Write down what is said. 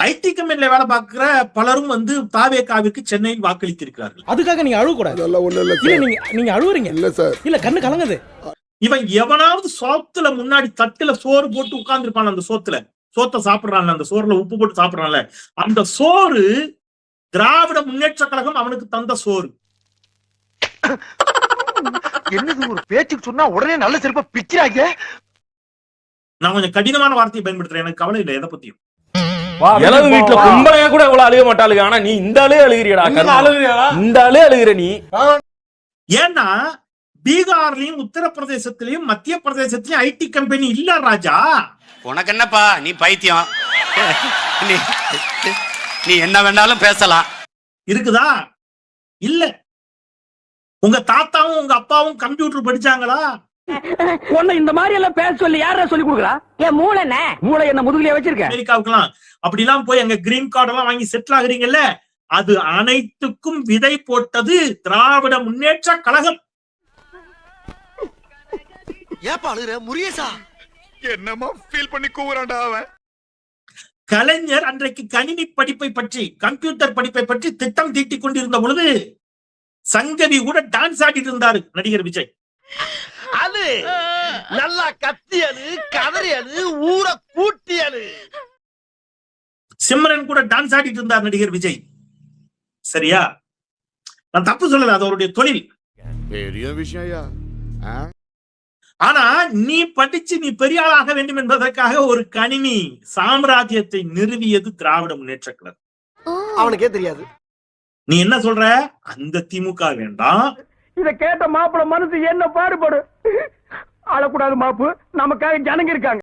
ID கம்பெனில வேலை பார்க்கிற பலரும் தாவேகாவிற்கு சென்னையில் வாக்களித்திருக்கிறார்கள். அதுக்காக நீங்க அழுவ கூடாது. நீங்க அழுவுறீங்க. இல்ல சார், இல்ல கண்ணு கலங்குது. இவன் எவனாவது சோத்துல முன்னாடி தட்டுல சோறு போட்டு உட்கார்ந்து இருப்பான். அந்த சோத்தை சாப்பிடுறான்ல, அந்த சோறுல உப்பு போட்டு சாப்பிடுறான்ல, அந்த சோறு திராவிட முன்னேற்ற கழகம் அவனுக்கு தந்த சோறு. என்னது ஒரு பேச்சுக்கு சொன்னா உடனே நல்ல சிறப்பா பிக்கிறாங்க. நான் கொஞ்சம் கடினமான வார்த்தையை பயன்படுத்துறேன், எனக்கு கவலை இல்லை எதை பத்தியும். இளவு வீட்டுல கும்பலையா கூட இவ்வளவு அழுக மாட்டாளுங்க. ஆனா நீ இந்த ஆளே அழுகிறியடா. இந்த ஆளே அழுகிற நீ. ஏன்னா பீகார்லயும் உத்தரப்பிரதேசத்திலயும் மத்திய பிரதேசத்திலயும் ஐடி கம்பெனி இல்ல ராஜா. உனக்கு என்னப்பா, நீ பைத்தியம். நீ என்ன வேணாலும் பேசலாம். இருக்குதா? இல்ல. உங்க தாத்தாவும் உங்க அப்பாவும் கம்ப்யூட்டர் படிச்சாங்களா? உன்னை இந்த மாதிரி எல்லாம் பேச சொல்லி யாரா சொல்லி கொடுக்குறா? என் மூளை என்ன முதுகுலயே வச்சிருக்க? அமெரிக்காவுக்குலாம் அப்படிலாம் போய் அங்க கிரீன் கார்டு எல்லாம் வாங்கி செட்டில் ஆகுறீங்கல்ல, அது அனைத்துக்கும் விதை போட்டது திராவிட முன்னேற்ற கழகம். ஏப்பா அழுகுற முருகேசா? என்னமா ஃபீல் பண்ணி கூவுறான்டா அவன். கலைஞர் அன்றைக்கு கணினி படிப்பை பற்றி, கம்ப்யூட்டர் படிப்பை பற்றி திட்டம் தீட்டிக் கொண்டிருந்த பொழுது சங்கவி கூட டான்ஸ் ஆடிட்டு இருந்தாரு நடிகர் விஜய். அது நல்லா கத்தியது, கதறியது, ஊரை கூட்டியது. சிம்ரன் கூட டான்ஸ் ஆடிட்டு இருந்தார் நடிகர் விஜய். சரியா? நான் தப்பு சொல்லல, அது அவருடைய தொழில். பெரிய விஷயம். ஆனா நீ படிச்சு நீ பெரிய ஆளாக வேண்டும் என்பதற்காக ஒரு கணினி சாம்ராஜ்யத்தை நிறுவியது திராவிட முன்னேற்ற கழகம். அவனுக்கே தெரியாது. நீ என்ன சொல்ற? அந்த திமுக வேண்டாம். இத கேட்ட மாப்பிள மனசு என்ன பாடுபடும். அழக்கூடாது மாப்பு, நமக்காக ஜனங்க இருக்காங்க.